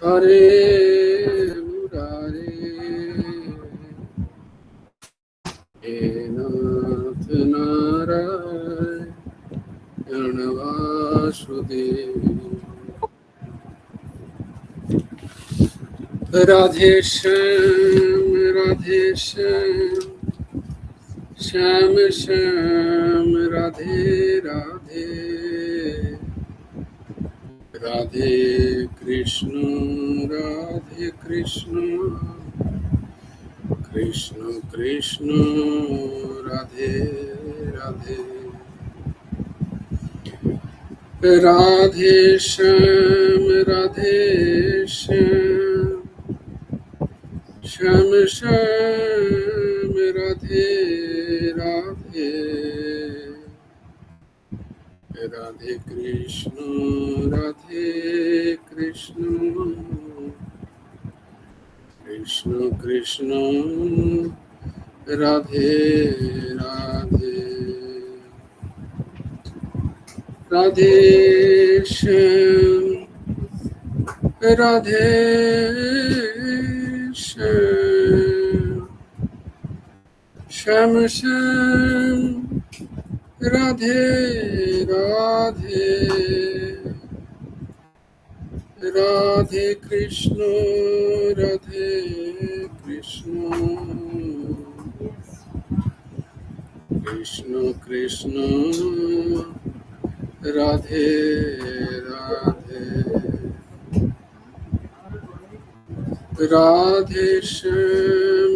হরে মুরারে হে নাথ নারায়ণ বাসুদেব। রাধে শ্যাম রাধে শ্যাম শ্যাম শ্যাম রাধে রাধে রাধে কৃষ্ণ কৃষ্ণ কৃষ্ণ রাধে রাধে। রাধে শ্যাম শ্যাম শ্যাম রাধে রাধে রাধে কৃষ্ণ কৃষ্ণ কৃষ্ণ রাধে রাধে। রাধে শ্যাম রাধে শ্যাম শ্যাম শ্যাম রাধে রাধে রাধে কৃষ্ণ কৃষ্ণ কৃষ্ণ রাধে রাধে। রাধে শ্যাম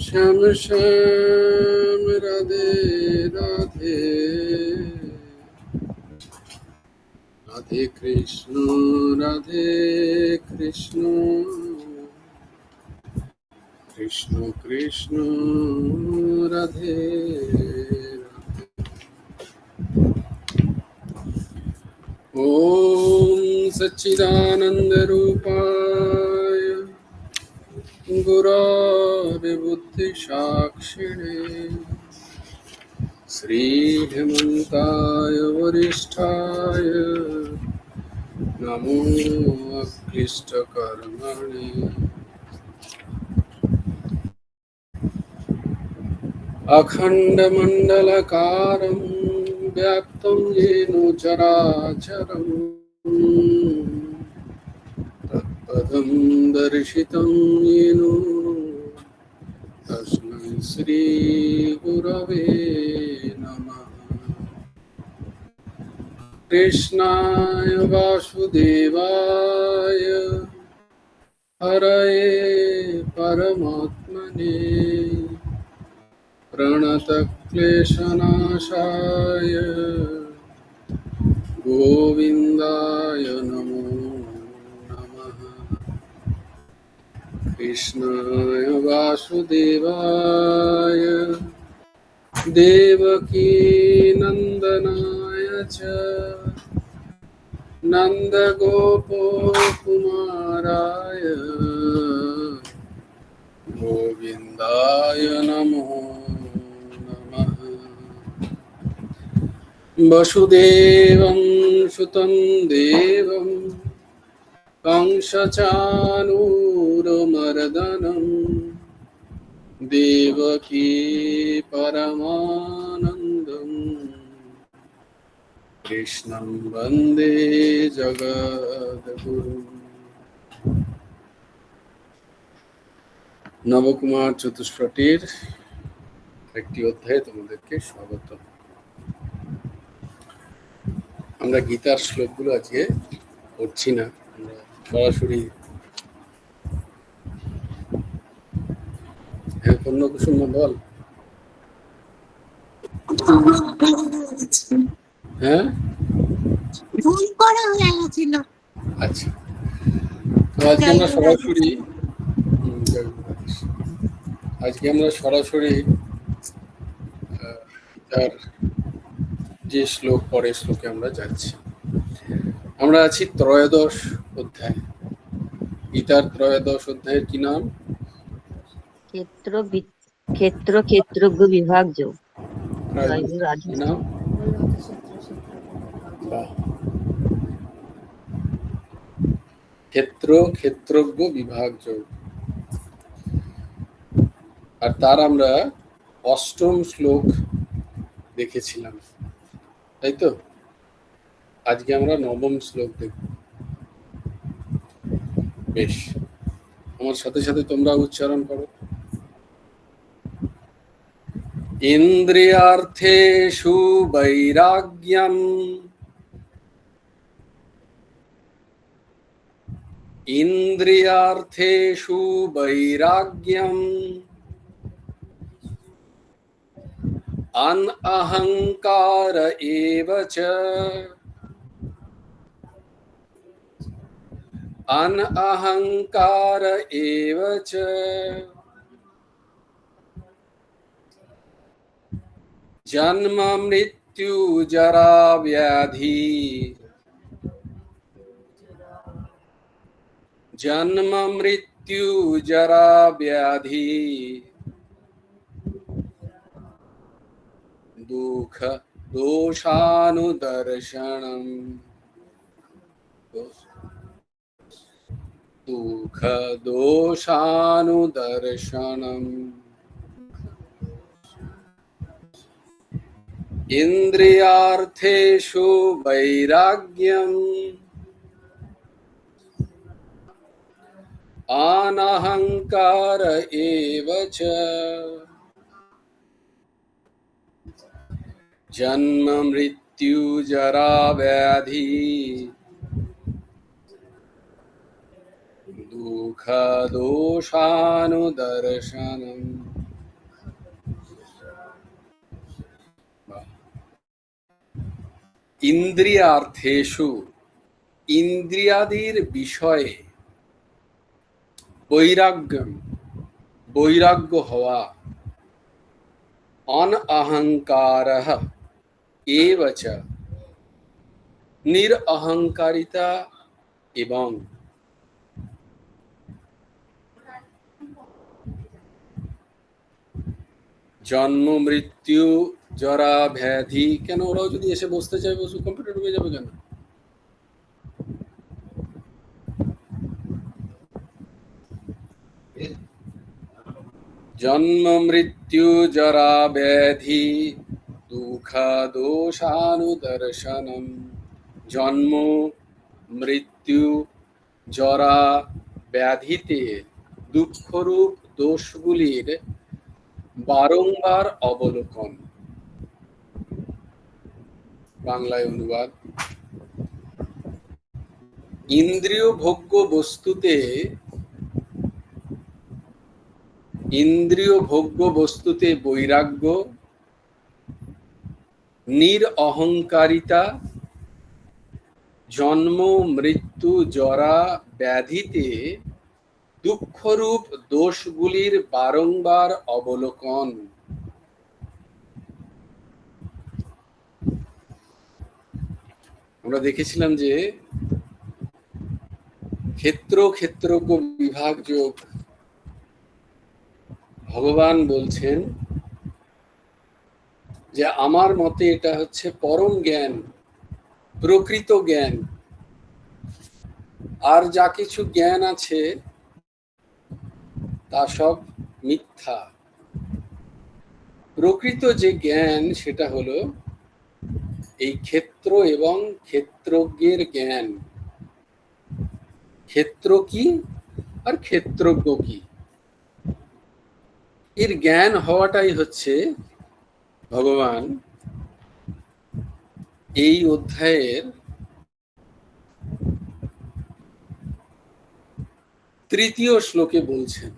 শ্যাম শ্যাম রাধে রাধে রাধে কৃষ্ণ কৃষ্ণ কৃষ্ণ রাধে রাধে। ওম সচ্চিদানন্দ রূপায় গুরবে বুদ্ধি সাক্ষিণে শ্রী হেমন্তায় বরিষ্ঠায় নমো অক্লিষ্ট কর্মণে। अखंड मंडलकारं व्याप्तं येन चराचरं तत्पदं दर्शितं येन तस्मै श्री गुरवे नमः। कृष्णाय वासुदेवाय हरये परमात्मने प्रणतक्लेशनाशाय गोविन्दाय नमो नमः। कृष्णाय वासुदेवाय देवकीनन्दनाय च नन्दगोपकुमाराय गोविन्दाय नमो नमः। वसुदेवं सुतं देवं कंसचाणूरमर्दनं देवकी परमानन्दं कृष्णं वन्दे जगद्गुरुम्। নবকুমার চতুষ্পটির একটি অধ্যায়ে তোমাদেরকে স্বাগত। আমরা গীতার শ্লোকগুলো আজকে পড়ছি না, আমরা সরাসরি কুসুম বল। হ্যাঁ, আচ্ছা, তো আজকে আমরা সরাসরি গীতার যে শ্লোক পরের শ্লোকে আমরা যাচ্ছি। আমরা আছি ত্রয়োদশ অধ্যায়। গীতার ত্রয়োদশ অধ্যায়ের কি নাম? ক্ষেত্র বিভাগ যোগ। নাম ক্ষেত্র ক্ষেত্রজ্ঞ বিভাগ যোগ। আর তার আমরা অষ্টম শ্লোক দেখেছিলাম, তাই তো? আজকে আমরা নবম শ্লোক দেখব। বেশ, আমার সাথে সাথে তোমরা উচ্চারণ করো। ইন্দ্রিয়ার্থেষু বৈরাগ্যম, ইন্দ্রিয়ার্থেষু বৈরাগ্যম, অনহংকার এব চ, অনহংকার এব চ, জন্ম মৃত্যু জরা ব্যাধি, জন্ম মৃত্যু জরা ব্যাধি, দুঃখ দোষানুদর্শনম, দুঃখ দোষানুদর্শনম, ইন্দ্রিয়ার্থেষু বৈরাগ্যম, অনহংকার এব চ, জন্ম মৃত্যু জরা ব্যাধি, দুঃখ দোষানুদর্শনম। ইন্দ্রিয়ার্থেষু, ইন্দ্রিয়াদির বিষয়ে, বৈরাগ্যম, বৈরাগ্য হওয়া, অনঅহংকারঃ এব চ, নিরঅহংকারিতা এবং জন্ম মৃত্যু জরা ব্যাধি। কেন ওরাও যদি এসে বসতে চায় বসু, কম্পিউটার ঢুকে যাবে কেন? জন্ম মৃত্যু জরা ব্যাধি, দুঃখ দোষানুদর্শনম। জন্ম মৃত্যু জরা ব্যাধিতে দুঃখরূপ দোষগুলির বারংবার অবলোকন। বাংলায় অনুবাদ: ইন্দ্রিয় ভোগ্য বস্তুতে, ইন্দ্রিয় ভোগ্য বস্তুতে বৈরাগ্য, নিরঅহংকারিতা, জন্ম মৃত্যু জরা ব্যাধিতে দুঃখরূপ দোষগুলির বারংবার অবলোকন। আমরা দেখেছিলাম যে ক্ষেত্র ক্ষেত্রজ্ঞ বিভাগ যোগ, ভগবান বলছেন যে আমার মতে এটা হচ্ছে পরম জ্ঞান, প্রকৃত জ্ঞান। আর যা কিছু জ্ঞান আছে তা সব মিথ্যা। প্রকৃত যে জ্ঞান সেটা হলো এই ক্ষেত্র এবং ক্ষেত্রজ্ঞের জ্ঞান। ক্ষেত্র কি আর ক্ষেত্রজ্ঞ কি, এর জ্ঞান হওয়াটাই হচ্ছে ভগবান এই অধ্যায়ের তৃতীয় শ্লোকে বলছেন।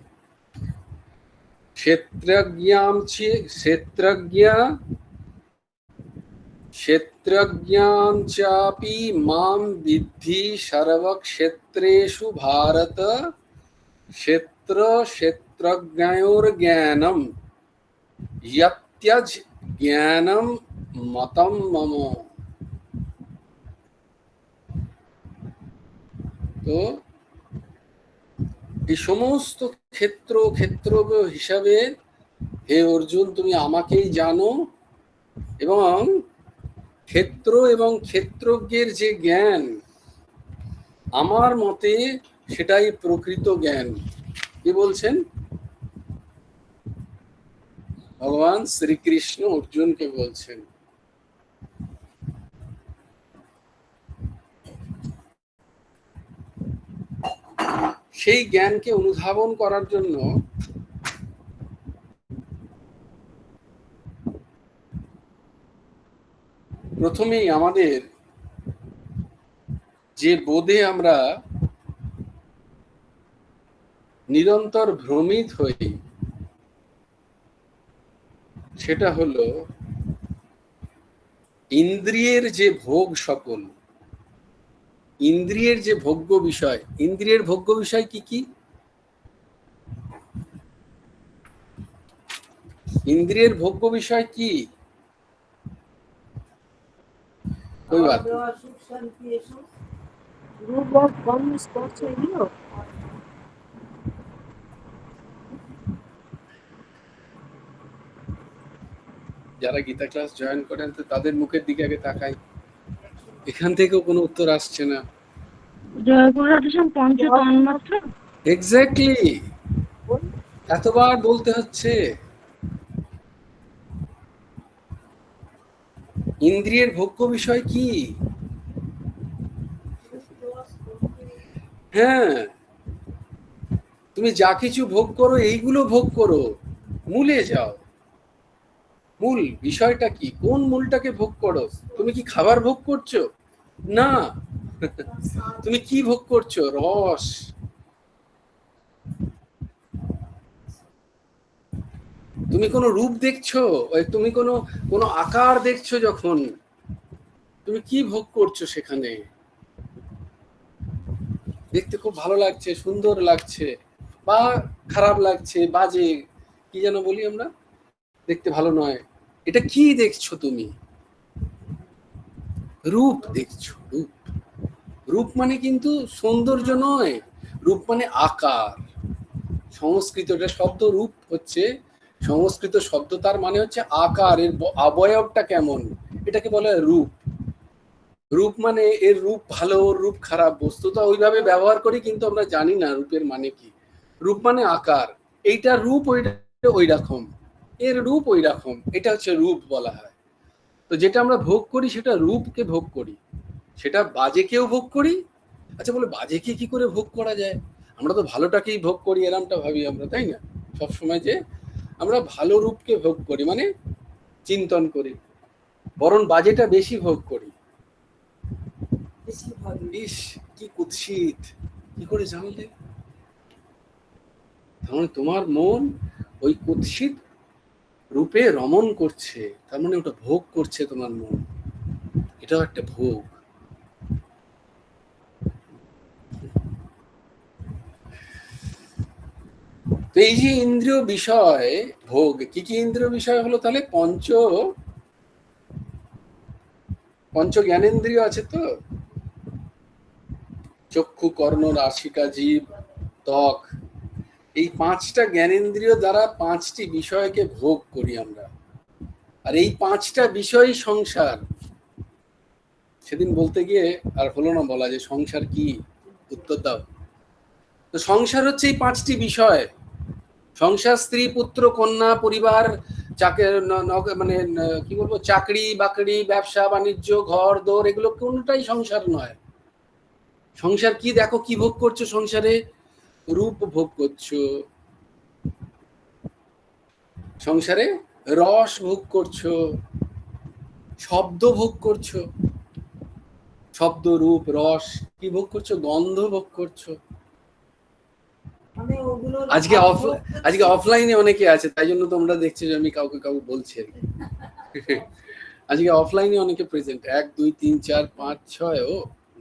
क्षेत्रज्ञां चापि मां विद्धि सर्वक्षेत्रेषु भारत, क्षेत्र क्षेत्रज्ञयोर्ज्ञानं यत्यज ज्ञानं मतं मम। তো এই সমস্ত ক্ষেত্র ক্ষেত্রজ্ঞ হিসাবে হে অর্জুন তুমি আমাকেই জানো, এবং ক্ষেত্র এবং ক্ষেত্রজ্ঞের যে জ্ঞান আমার মতে সেটাই প্রকৃত জ্ঞান। কি বলছেন? ভগবান শ্রীকৃষ্ণ অর্জুনকে বলছেন। সেই জ্ঞানকে অনুধাবন করার জন্য প্রথমেই আমাদের যে বোধে আমরা নিরন্তর ভ্রমিত হই, সেটা হলো ইন্দ্রিয়ের যে ভোগ সকল, ইন্দ্রিয়ের যে ভোগ্য বিষয়। ইন্দ্রিয়ের ভোগ্য বিষয় কি কি? ইন্দ্রিয়ের ভোগ্য বিষয় কি? कोई बात नहीं। যারা গীতা ক্লাস জয়েন করেন তো তাদের মুখের দিকে আগে তাকাই, এখান থেকেও কোনো উত্তর আসছে না। এক্স্যাক্টলি, এতবার বলতে হচ্ছে। ইন্দ্রিয়ের ভোগ্য বিষয় কি? হ্যাঁ, তুমি যা কিছু ভোগ করো এইগুলো ভোগ করো, মূলে যাও। মূল বিষয়টা কি? কোন মূলটাকে ভোগ করো? তুমি কি খাবার ভোগ করছো? না, তুমি কি ভোগ করছো? রস। তুমি কোনো রূপ দেখছো, তুমি কোনো কোনো আকার দেখছো, যখন তুমি কি ভোগ করছো সেখানে? দেখতে খুব ভালো লাগছে, সুন্দর লাগছে, বা খারাপ লাগছে, বাজে, কি যেন বলি আমরা, দেখতে ভালো নয়, এটা কি দেখছো তুমি? রূপ দেখছো। রূপ, রূপ মানে কিন্তু সৌন্দর্য নয়, রূপ মানে আকার। সংস্কৃতটা শব্দ রূপ হচ্ছে সংস্কৃত শব্দ, তার মানে হচ্ছে আকার, এর অবয়বটা কেমন, এটাকে বলে রূপ। রূপ মানে এর রূপ ভালো, রূপ খারাপ, বস্তুটা ওইভাবে ব্যবহার করি, কিন্তু আমরা জানি না রূপের মানে কি। রূপ মানে আকার, এইটা রূপ, ওইটা ওই রকম, এর রূপ ওই রকম, এটা হচ্ছে রূপ বলা হয়। তো যেটা আমরা ভোগ করি সেটা রূপকে ভোগ করি, সেটা বাজেকেও ভোগ করি। আচ্ছা, বলে বাজেকে কি করে ভোগ করা যায়? আমরা তো ভালোটাকেই ভোগ করি, এরমটা ভাবি আমরা, তাই না? সবসময় যে আমরা ভালো রূপকে ভোগ করি মানে চিন্তন করি, বরং বাজেটা বেশি ভোগ করি। ইস, কি কুৎসিত, কি করে জানলে? তার তোমার মন ওই কুৎসিত রূপে রমণ করছে, তার মানে ওটা ভোগ করছে তোমার মন, এটাও একটা ভোগ। তো এই যে ইন্দ্রিয় বিষয় ভোগ, কি কি ইন্দ্রিয় বিষয় হলো তাহলে? পঞ্চ জ্ঞানেন্দ্রিয় আছে তো, চক্ষু, কর্ণ, নাসিকা, জিভ, ত্বক, এই পাঁচটা জ্ঞানেন্দ্রিয় দ্বারা পাঁচটি বিষয়কে ভোগ করি আমরা। আর এই পাঁচটা বিষয় সংসার। সেদিন বলতে গিয়ে আর হলো না বলা যে সংসার কি, উত্তর দাও। তো সংসার হচ্ছে এই পাঁচটি বিষয়। সংসার স্ত্রী, পুত্র, কন্যা, পরিবার, মানে কি বলবো, চাকরি বাকরি, ব্যবসা বাণিজ্য, ঘর দোর, এগুলো কোনটাই সংসার নয়। সংসার কি? দেখো কি ভোগ করছো সংসারে? রূপ ভোগ করছো, সংসারে রস ভোগ করছো, শব্দ ভোগ করছো, শব্দ, রূপ, রস, কি ভোগ করছো? গন্ধ ভোগ করছো। আজকে অফলাইনে অনেকে আছে, তাই জন্য তোমরা দেখছো যে আমি কাউকে বলছি আর কি। আজকে অফলাইনে অনেকে প্রেজেন্ট, 1 2 3 4 5 6। ও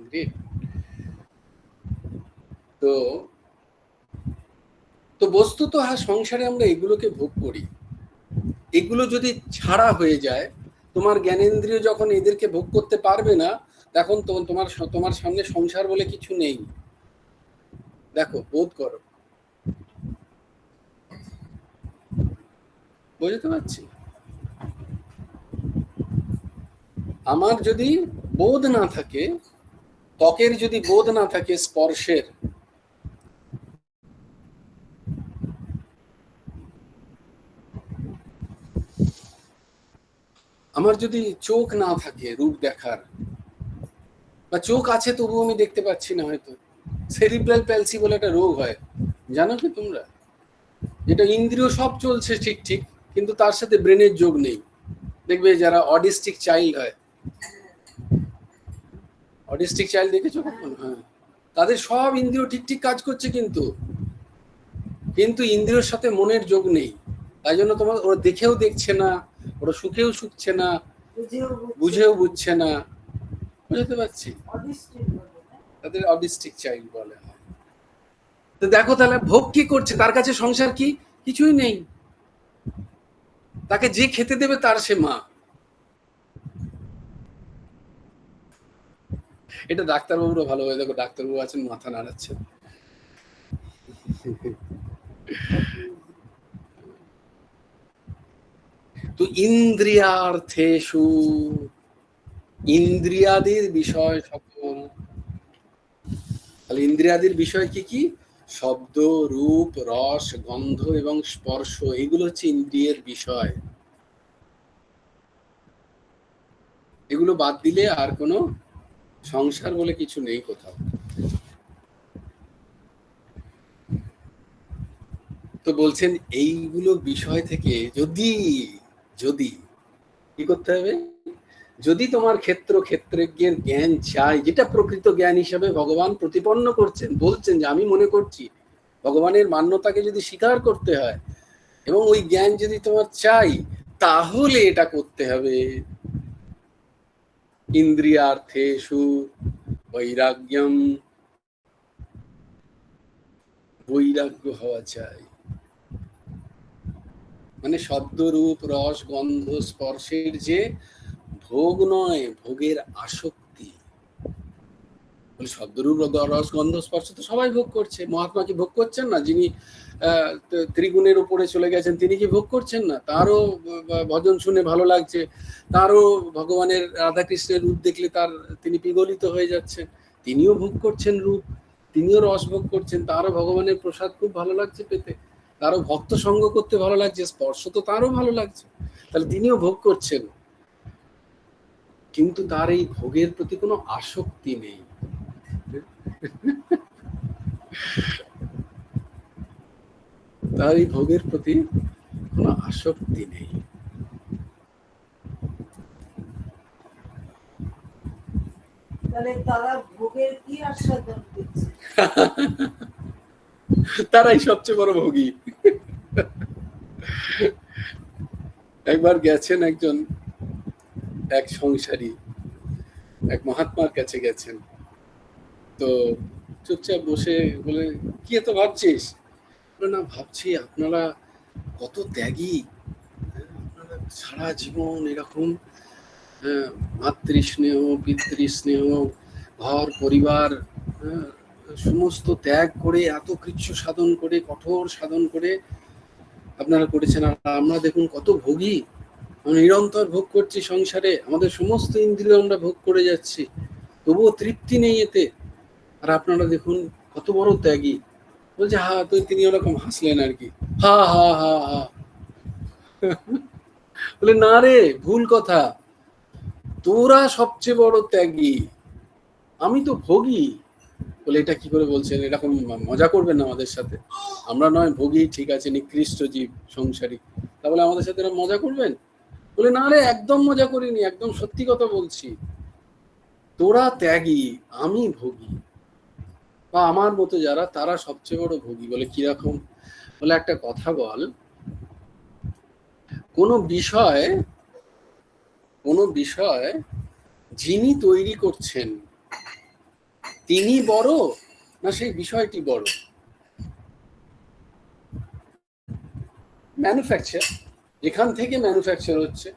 গ্রেট। তো তো বস্তুত সংসারে আমরা এগুলোকে ভোগ করি। এগুলো যদি ছাড়া হয়ে যায়, তোমার জ্ঞানেন্দ্রিয় যখন এদেরকে ভোগ করতে পারবে না, তখন তোমার সামনে সংসার বলে কিছু নেই। দেখো, বোধ করো, বুঝতে পারছি? আমার যদি বোধ না থাকে, ত্বকের যদি বোধ না থাকে স্পর্শের, আমার যদি চোখ না থাকে রূপ দেখার, বা চোখ আছে তবুও আমি দেখতে পাচ্ছি না, হয়তো সেরিব্রাল প্যালসি বলে একটা রোগ হয়, জানো কি তোমরা? যেটা ইন্দ্রিয় সব চলছে ঠিক ঠিক, কিন্তু তার সাথে ব্রেনের যোগ নেই। দেখবে যারা অটিস্টিক চাইল্ড হয়, অটিস্টিক চাইল্ড দেখেছো কখনো? হ্যাঁ, তাদের সব ইন্দ্রিয় ঠিক ঠিক কাজ করছে, কিন্তু কিন্তু ইন্দ্রিয়র সাথে মনের যোগ নেই। তাই জন্য তোমার ওরা দেখেও দেখছে না, ওরা সুখেও সুখছে না, বুঝেও বুঝছে না। বুঝতে পারছি, তাদের অটিস্টিক চাইল্ড বলে। তো দেখো তাহলে ভোগ কি করছে, তার কাছে সংসার কি? কিছুই নেই। তাকে যে খেতে দেবে তার সে মা। এটা ডাক্তারবাবুরা ভালো হয়ে, দেখো ডাক্তারবাবু আছেন, মাথা নাড়াচ্ছেন। তো ইন্দ্রিয়ার্থেষু, ইন্দ্রিয়াদির বিষয় সকল। তাহলে ইন্দ্রিয়াদির বিষয় কি কি? শব্দ, রূপ, রস, গন্ধ এবং স্পর্শ, এগুলো হচ্ছে ইন্দ্রিয়ের বিষয়। এগুলো বাদ দিলে আর কোনো সংসার বলে কিছু নেই কোথাও। তো বলছেন এইগুলো বিষয় থেকে যদি যদি কি করতে হবে, যদি তোমার ক্ষেত্রজ্ঞের জ্ঞান চাই, যেটা প্রকৃত জ্ঞান হিসেবে ভগবান প্রতিপন্ন করছেন, বলছেন যে আমি মনে করছি, ভগবানের মান্যতাকে যদি স্বীকার করতে হয় এবং ওই জ্ঞান যদি তোমার চাই, তাহলে এটা করতে হবে ইন্দ্রিয়ার্থেষু বৈরাগ্যম, বৈরাগ্য হওয়া চাই। মানে শব্দ, রূপ, রস, গন্ধ, স্পর্শের যে ভোগ নয়, ভোগের আসক্তি। শব্দরূপ, রস, গন্ধ, স্পর্শ তো সবাই ভোগ করছে। মহাত্মা কি ভোগ করছেন না? যিনি ত্রিগুণের উপরে চলে গেছেন, তিনি কি ভোগ করছেন না? তারও ভজন শুনে ভালো লাগছে, তারও ভগবানের রাধাকৃষ্ণের রূপ দেখলে তিনি বিগলিত হয়ে যাচ্ছেন, তিনিও ভোগ করছেন রূপ, তিনিও রস ভোগ করছেন, তারও ভগবানের প্রসাদ খুব ভালো লাগছে পেতে, তারও ভক্ত সঙ্গ করতে ভালো লাগছে, স্পর্শ তো তারও ভালো লাগছে, তাহলে তিনিও ভোগ করছেন। কিন্তু তার এই ভোগের প্রতি কোনো আসক্তি নেই। তার এই ভোগের প্রতি কোনো আসক্তি নেই। তারাই সবচেয়ে বড় ভোগী। একবার গেছেন এক সংসারী এক মহাত্মার কাছে গেছেন, তো চুপচাপ বসে বলে, কি এত ভাবছিস? না ভাবছি আপনারা কত ত্যাগী, আপনারা সারা জীবন এরকম মাতৃস্নেহ, পিতৃস্নেহ, ঘর পরিবার সমস্ত ত্যাগ করে, এত কৃচ্ছ সাধন করে, কঠোর সাধন করে আপনারা করেছেন, আর আমরা দেখুন কত ভোগী, আমরা নিরন্তর ভোগ করছি সংসারে, আমাদের সমস্ত ইন্দ্রিয় আমরা ভোগ করে যাচ্ছি, তবুও তৃপ্তি নেই এতে, আর আপনারা দেখুন কত বড় ত্যাগী। বলছে হা, তো তিনি ওরকম হাসলেন আর কি, হা হা হা হা। বলে না রে, ভুল কথা, তোরা সবচেয়ে বড় ত্যাগী, আমি তো ভোগী। বলে এটা কি করে বলছেন, এরকম মজা করবেন না আমাদের সাথে, আমরা নয় ভোগী, ঠিক আছে, নিকৃষ্ট জীব সংসারী, তাহলে আমাদের সাথে এরকম মজা করবেন? বলে না রে, একদম মজা করিনি, একদম সত্যি কথা বলছি, তোরা ত্যাগী, আমি ভোগী, বা আমার মতো যারা তারা সবচেয়ে বড় ভোগী। বলে কিরকম? বলে একটা কথা বল, কোনো বিষয় যিনি তৈরি করছেন তিনি বড়, না সেই বিষয়টি বড়? ম্যানুফ্যাকচার, এখান থেকে ম্যানুফ্যাকচার হচ্ছে,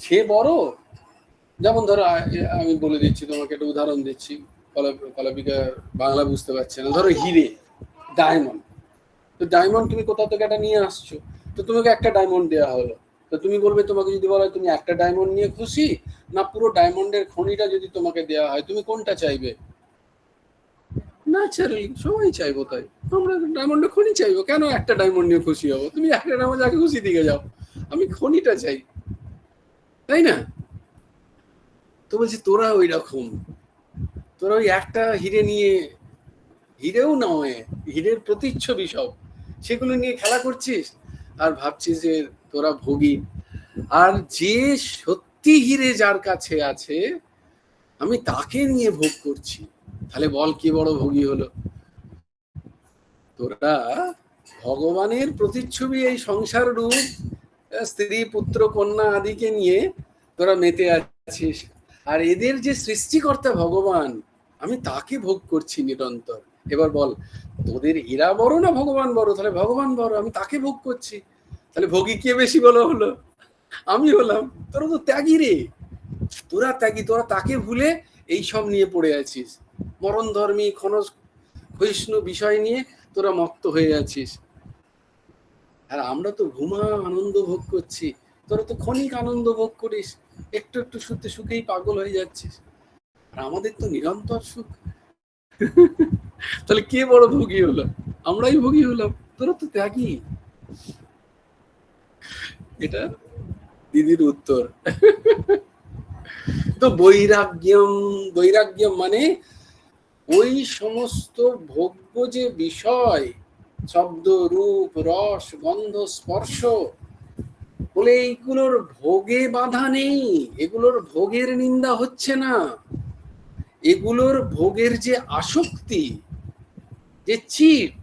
সে বড়। যেমন ধরো, আমি বলে দিচ্ছি তোমাকে, একটা উদাহরণ দিচ্ছি, কলাপিকা বাংলা বুঝতে পারছে না, ধরো হিরে, ডায়মন্ড। তো ডায়মন্ড তুমি কোথা থেকে একটা নিয়ে আসছো, তো তোমাকে একটা ডায়মন্ড দেওয়া হলো, তো তুমি বলবে, তোমাকে যদি বলা হয় তুমি একটা ডায়মন্ড নিয়ে খুশি, না পুরো ডায়মন্ডের খনিটা যদি তোমাকে দেওয়া হয়, তুমি কোনটা চাইবে? ন্যাচারালি সবাই চাইবো, তাই আমরা ডায়মন্ডের খনি চাইবো। কেন একটা ডায়মন্ড নিয়ে খুশি হবো? তুমি একটা ডায়মন্ড যাকে খুশি দিকে যাও, আমি খনিটা চাই, তাই না? তো বলছি তোরা ওই রকম, তোরা ওই একটা হিরে নিয়ে, হিরেও নয়, হিরের প্রতিচ্ছবি সব, সেগুলো নিয়ে খেলা করছিস আর ভাবছিস যে তোরা ভোগী। আর যে সত্যি হিরে যার কাছে আছে, আমি তাকে নিয়ে ভোগ করছি, তাহলে বল কি বড় ভোগী হলো? তোরা ভগবানের প্রতিচ্ছবি, এই সংসার রূপ, স্ত্রী পুত্র কন্যা আদিকে নিয়ে তোরা মেতে আছিস, আর এদের যে সৃষ্টিকর্তা ভগবান, আমি তাকে ভোগ করছি নিরন্তর। এবার বল, তোদের হীরা বড় না ভগবান বড়? তাহলে ভগবান বড়, আমি তাকে ভোগ করছি, তাহলে ভোগী কে বেশি বলা হলো? আমি হলাম। তোরা তো ত্যাগী রে, তোরা ত্যাগী, তোরা তাকে ভুলে এই সব নিয়ে পড়ে আছিস, মরণ ধর্মী ক্ষয়িষ্ণু বিষয় নিয়ে তোরা মত্ত হয়ে আছিস। আর আমরা তো ঘুমা আনন্দ ভোগ করছি, তোরা তো ক্ষণিক আনন্দ ভোগ করিস, একটু একটু শুতে সুখেই পাগল হয়ে যাচ্ছিস, আর আমাদের তো নিরন্তর সুখ। তাহলে কে বড় ভোগী হলো? আমরাই ভোগী হলাম, তোরা তো ত্যাগী। এটা দিদির উত্তর। তো বৈরাগ্যম, বৈরাগ্যম মানে ওই সমস্ত ভোগ্য যে বিষয়, শব্দ রূপ রস গন্ধ স্পর্শ, বলে এইগুলোর ভোগে বাধা নেই, এগুলোর ভোগের নিন্দা হচ্ছে না, এগুলোর ভোগের যে আসক্তি, যে চিট,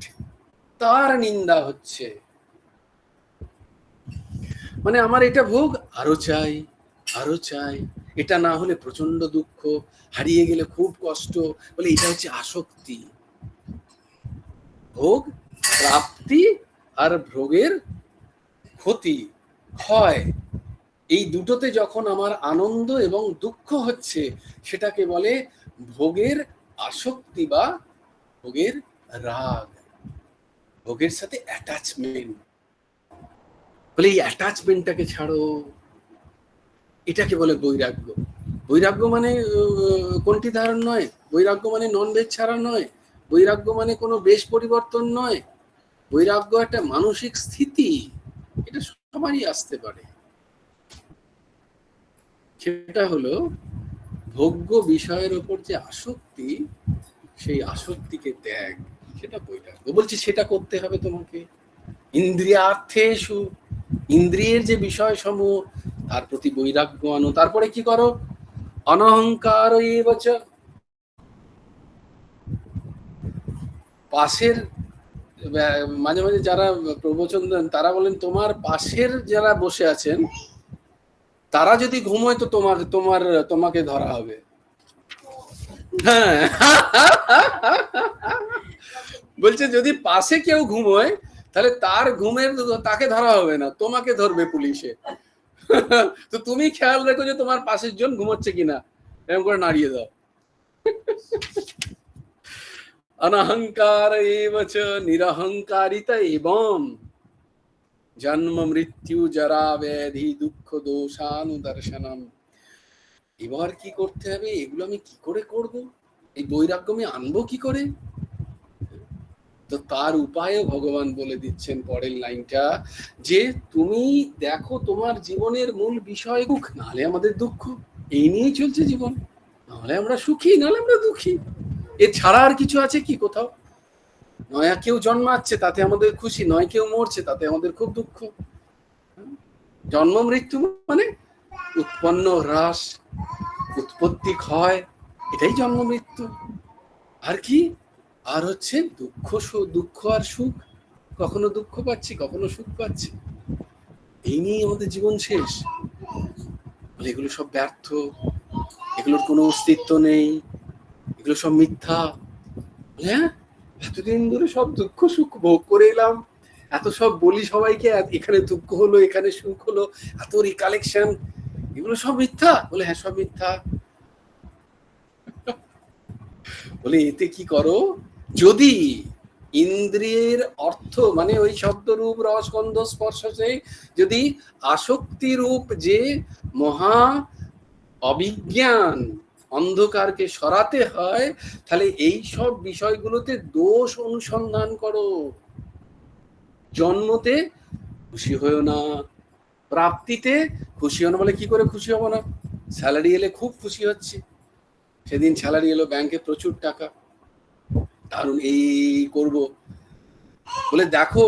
তার নিন্দা হচ্ছে। মানে আমার এটা ভোগ, আরো চাই আরো চাই, এটা না হলে প্রচন্ড দুঃখ, হারিয়ে গেলে খুব কষ্ট, বলে এটা হচ্ছে আসক্তি। ভোগ প্রাপ্তি আর ভোগের ক্ষতি, ক্ষয়, এই দুটোতে যখন আমার আনন্দ এবং দুঃখ হচ্ছে, সেটাকে বলে ভোগের আসক্তি বা ভোগের রাগ, ভোগের সাথে অ্যাটাচমেন্ট। বলে এই অ্যাটাচমেন্টটাকে ছাড়ো, এটাকে বলে বৈরাগ্য। বৈরাগ্য মানে কোনটি ধারণ নয়, বৈরাগ্য মানে নন ভেজ ছাড়া নয়, বৈরাগ্য মানে কোনো বেশ পরিবর্তন নয়, বৈরাগ্য একটা মানসিক স্থিতি, এটা সবারই আসতে পারে। সেটা হলো ভোগ্য বিষয়ের উপর যে আসক্তি, সেই আসক্তিকে ত্যাগ, সেটা বৈরাগ্য। বলছি সেটা করতে হবে তোমাকে। ইন্দ্রিয়ার্থেষু, ইন্দ্রিয়ের যে বিষয় সমূহ, তার প্রতি বৈরাগ্য আনো। তারপরে কি করো? অনহংকার এবচ, পাশের, মাঝে মাঝে যারা প্রবচন দেন তারা বলেন তোমার পাশের যারা বসে আছেন তারা যদি ঘুমোয় তো তোমাকে ধরা হবে। হ্যাঁ, বলছে যদি পাশে কেউ ঘুমোয় তাহলে তার ঘুমের, তাকে ধরা হবে না, তোমাকে ধরবে পুলিশে। তো তুমি খেয়াল রেখো যে তোমার পাশের জন ঘুমোচ্ছে কিনা, এরকম করে নাড়িয়ে দাও। অনহংকার এবচ নিরহংকারিতা এবং জন্ম মৃত্যু জরা ব্যাধি দুঃখ দোষানুদর্শনম। এবার কি করতে হবে? এগুলো আমি কি করে করব? এই বৈরাগ্য আমি আনবো কি করে? তো তার উপায়ও ভগবান বলে দিচ্ছেন পরের লাইনটা, যে তুমি দেখো তোমার জীবনের মূল বিষয় সুখ, নাহলে আমাদের দুঃখ, এই নিয়েই চলছে জীবন। নাহলে আমরা সুখী, নাহলে আমরা দুঃখী, এ ছাড়া আর কিছু আছে কি কোথাও? নয় কেউ জন্মাচ্ছে তাতে আমাদের খুশি, নয় কেউ মরছে তাতে আমাদের খুব দুঃখ। জন্ম মৃত্যু মানে উৎপন্ন হ্রাস, উৎপত্তি ক্ষয়, এটাই জন্ম মৃত্যু। আর কি? আর হচ্ছে দুঃখ, দুঃখ আর সুখ, কখনো দুঃখ পাচ্ছি কখনো সুখ পাচ্ছি, এই নিয়ে আমাদের জীবন শেষ। বলে এগুলো সব ব্যর্থ, এগুলোর কোনো অস্তিত্ব নেই, এগুলো সব মিথ্যা। হ্যাঁ, এতদিন ধরে সব দুঃখ সুখ ভোগ করে এলাম, এত সব বলি সবাইকে, এখানে দুঃখ হলো এখানে সুখ হলো, এত রিকালেকশন, এগুলো সব মিথ্যা? বলে হ্যাঁ সব মিথ্যা। বলে এতে কি করো? যদি ইন্দ্রিয়ের অর্থ মানে ওই শব্দ রূপ রস গন্ধ স্পর্শে যদি আসক্তি রূপ যে মহা অবিজ্ঞান, অন্ধকারকে সরাতে হয়, তাহলে এই সব বিষয়গুলোতে দোষ অনুসন্ধান করো। জন্মতে খুশি হয়েও না, প্রাপ্তিতে খুশি হও না। বলে কি করে খুশি হব না? স্যালারি এলে খুব খুশি হচ্ছে। সেদিন স্যালারি এলো, ব্যাংকে প্রচুর টাকা, দারুণ, এই করব। বলে দেখো,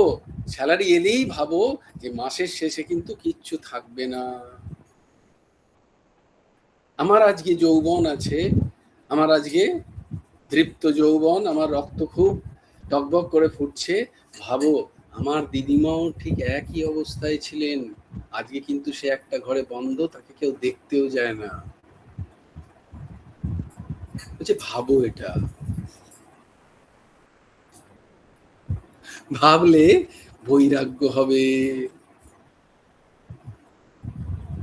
স্যালারি এলেই ভাবো যে মাসের শেষে কিন্তু কিচ্ছু থাকবে না। আমার আজকে যৌবন আছে, আমার আজকে দৃপ্ত যৌবন, আমার রক্ত খুব টকবক করে ফুটছে, ভাবো আমার দিদিমাও ঠিক একই অবস্থায় ছিলেন, আজকে কিন্তু সে একটা ঘরে বন্ধ, তাকে কেউ দেখতেও যায় না। বলছে ভাবো, এটা ভাবলে বৈরাগ্য হবে।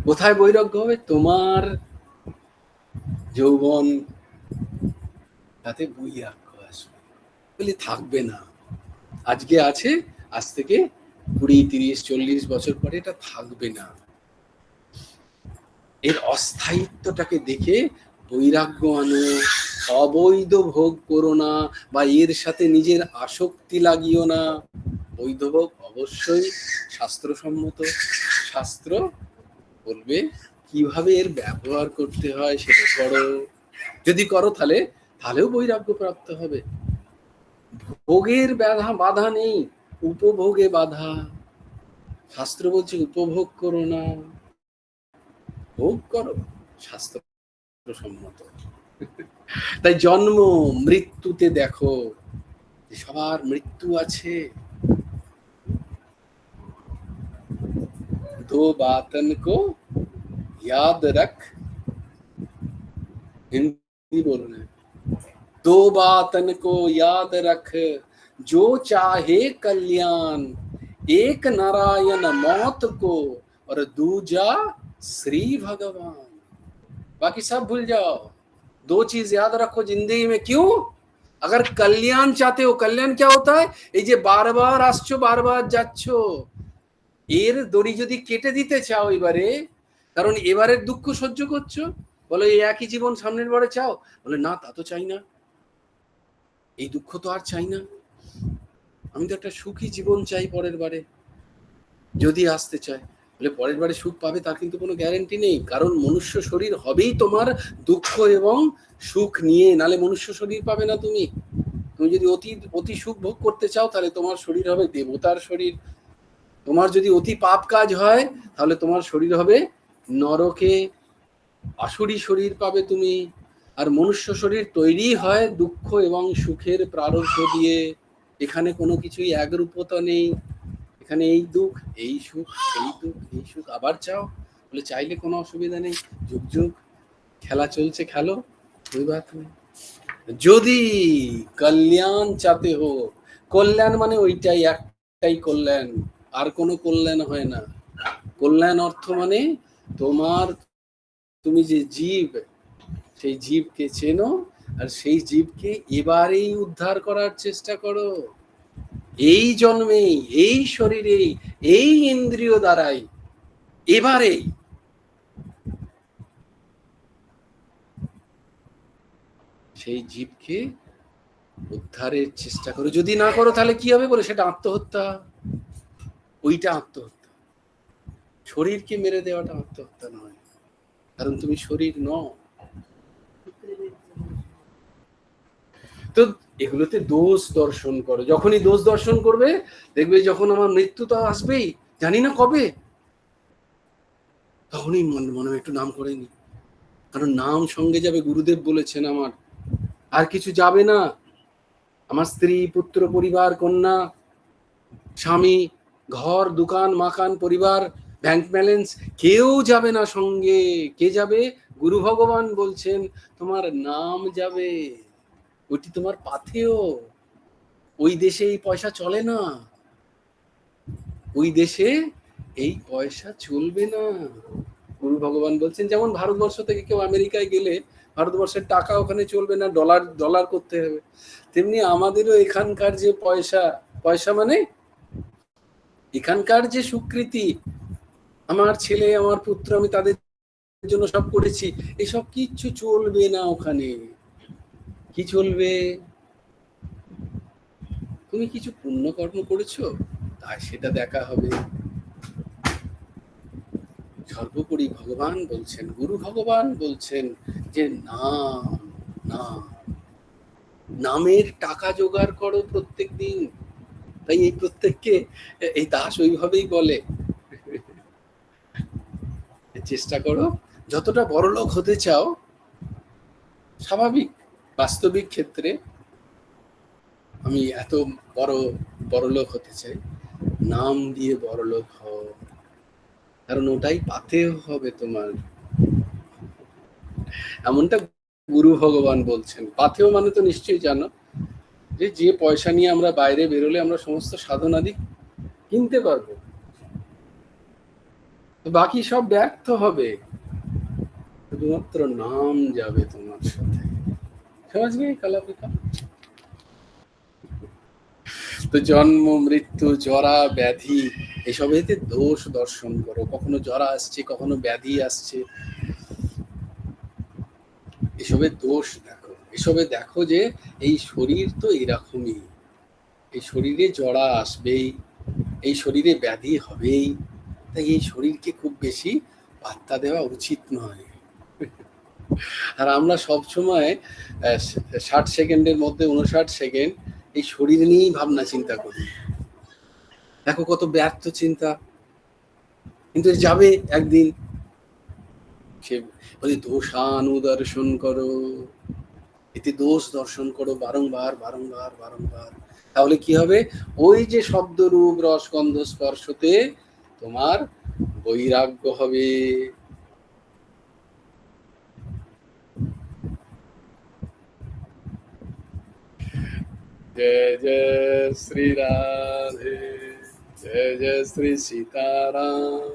কোথায় বৈরাগ্য হবে? তোমার যৌবন, তাতে বৈরাগ্য আসবে। বলে থাকবে না, আজকে আছে, আজ থেকে 20, 30, 40 বছর পরে এটা থাকবে না। এর অস্থায়িত্বটাকে দেখে বৈরাগ্য আনো। অবৈধ ভোগ করো না, বা এর সাথে নিজের আসক্তি লাগিও না। বৈধ ভোগ অবশ্যই শাস্ত্রসম্মত, শাস্ত্র বলবে কিভাবে এর ব্যবহার করতে হয় সেটা করো। যদি করো তাহলেও বৈরাগ্য প্রাপ্ত হবে। ভোগের বাধা নেই, উপভোগে বাধা। শাস্ত্র বলছে উপভোগ করো না, ভোগ করো শাস্ত্রসম্মত। তাই জন্ম মৃত্যুতে দেখো সবার মৃত্যু আছে। दो बातन को याद रख, हिंदी बोल रहे हैं, दो बातन को याद रख, जो चाहे कल्याण, एक नारायण मौत को और दूजा श्री भगवान। बाकी सब भूल जाओ, दो चीज याद रखो जिंदगी में। क्यों? अगर कल्याण चाहते हो, कल्याण क्या होता है? এই যে বারবার আসছো, বারবার যাচ্ছো, এর দড়ি যদি কেটে দিতে চাও এবারে, কারণ এবারের দুঃখ সহ্য করছো, বলো এই একই জীবন সামনের বারে চাও, বলে না তা তো চাই না, এই দুঃখ তো আর চাই না, আমি তো একটা সুখী জীবন চাই পরের বারে। যদি আসতে চায়, বলে পরের বারে সুখ পাবে তার কিন্তু কোনো গ্যারেন্টি নেই, কারণ মনুষ্য শরীর হবেই তোমার দুঃখ এবং সুখ নিয়ে, নালে মনুষ্য শরীর পাবে না তুমি। তুমি যদি অতি সুখ ভোগ করতে চাও, তাহলে তোমার শরীর হবে দেবতার শরীর। তোমার যদি অতি পাপ কাজ হয়, তাহলে তোমার শরীর হবে নরকে, আসুরি শরীর পাবে তুমি। আর মনুষ্য শরীর তৈরি হয় দুঃখ এবং সুখের প্রারব্ধ দিয়ে। এখানে কোনো কিছুই একরূপতা নেই, এখানে এই দুঃখ এই সুখ, এই দুঃখ এই সুখ। আবার চাও, বলে চাইলে কোনো অসুবিধা নেই, যুগ যুগ খেলা চলছে, খেলো, कोई बात नहीं। যদি কল্যাণ চাতে হো, কল্যাণ মানে ওইটাই, একটাই কল্যাণ, আর কোনো কল্যাণ হয় না। কল্যাণ অর্থ মানে তোমার, তুমি যে জীব, সেই জীবকে চেনো, আর সেই জীবকে এবারেই উদ্ধার করার চেষ্টা করো, এই জন্মেই, এই শরীরেই, এই ইন্দ্রিয় দ্বারাই, এবারেই। সেই জীবকে উদ্ধারের চেষ্টা করো। যদি না করো তাহলে কি হবে? বলে সেটা আত্মহত্যা। ওইটা আত্মহত্যা, শরীরকে মেরে দেওয়াটা আত্মহত্যা নয়, কারণ তুমি শরীর নও। তো এগুলোতে দোষ দর্শন করো। যখনই দোষ দর্শন করবে, দেখবে যখন আমার মৃত্যু তো আসবেই, জানি না কবে, তখনই মনে একটু নাম করে নি, কারণ নাম সঙ্গে যাবে। গুরুদেব বলেছেন আমার আর কিছু যাবে না, আমার স্ত্রী, পুত্র, পরিবার, কন্যা, স্বামী, ঘর, দোকান, মাকান, পরিবার, ব্যাংক ব্যালেন্স, কেউ যাবে না সঙ্গে। কে যাবে? গুরু ভগবান বলছেন তোমার নাম যাবে, ওইটি তোমার পাথেয়। ওই দেশে এই পয়সা চলে না, ওই দেশে এই পয়সা চলবে না। গুরু ভগবান বলছেন যেমন ভারতবর্ষ থেকে কেউ আমেরিকায় গেলে ভারতবর্ষের টাকা ওখানে চলবে না, ডলার করতে হবে, তেমনি আমাদেরও এখানকার যে পয়সা মানে এখানকার যে স্বীকৃতি, আমার ছেলে, আমার পুত্র, আমি তাদের জন্য সব করেছি, এসব কিচ্ছু চলবে না ওখানে। কি চলবে? তুমি কিছু পুণ্যকর্ম করেছো, তাই সেটা দেখা হবে। সর্বোপরি ভগবান বলছেন, গুরু ভগবান বলছেন যে নাম, নাম, নামের টাকা জোগাড় করো প্রত্যেক দিন। তাই এই প্রত্যেককে এই দাস ওইভাবেই বলে, চেষ্টা করো যতটা বড়লোক হতে চাও, স্বাভাবিক বাস্তবিক ক্ষেত্রে আমি এত বড়লোক হতে চাই, নাম দিয়ে বড়লোক হও, কারণ ওটাই পাথেয় হবে তোমার। এমনটা গুরু ভগবান বলছেন। পাথেয় মানে তো নিশ্চয়ই জানো, যে পয়সা নিয়ে আমরা বাইরে বেরোলে আমরা সমস্ত সাধনাদি কিনতে পারবো, বাকি সব ব্যর্থ হবে, শুধুমাত্র নাম যাবে তোমার সাথে। সমাজ গিয়ে কালাপিকা। তো জন্ম, মৃত্যু, জরা, ব্যাধি, এসবেতে দোষ দর্শন করো। কখনো জরা আসছে, কখনো ব্যাধি আসছে, এসবে দোষ দেখো। এসবে দেখো যে এই শরীর তো এরকমই, এই শরীরে জরা আসবেই, এই শরীরে ব্যাধি হবেই, তাই এই শরীরকে খুব বেশি পাত্তা দেওয়া উচিত নয়। আর আমরা সবসময় 60 সেকেন্ডের মধ্যে 59 সেকেন্ড এই শরীর নিয়েই ভাবনা চিন্তা করি। দেখো কত ব্যর্থ চিন্তা, কিন্তু যাবে একদিন। সে বলে দোষানুদর্শন করো, এতে দোষ দর্শন করো বারংবার বারংবার বারংবার। তাহলে কি হবে? ওই যে শব্দ, রূপ, রস, গন্ধ, স্পর্শতে তোমার বৈরাগ্য হবে। जय जय श्री राधे, जय जय श्री सीताराम,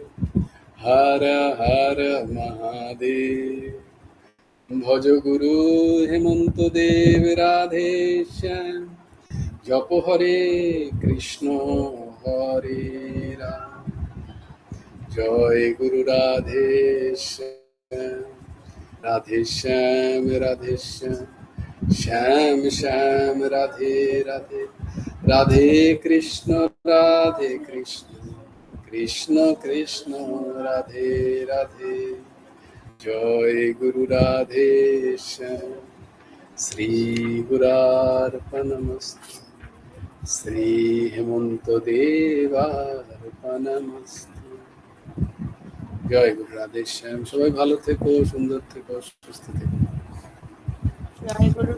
हर हर महादेव। भज गुरु हेमंत देव राधे श्याम, जप हरे कृष्ण हरे राम, जय गुरु राधे श्याम, राधे श्याम राधे श्याम, श्याम श्याम राधे राधे, राधे कृष्ण कृष्ण कृष्ण राधे राधे। जय गुरु राधे श्याम, श्री गुरार्पणमस्तु, श्री हेमंत देवार्पणमस्तु। जय गुरु राधे श्याम। সবাই ভালো থেকো, সুন্দর থেকো, সুস্থ থেকো। জয় গুরু।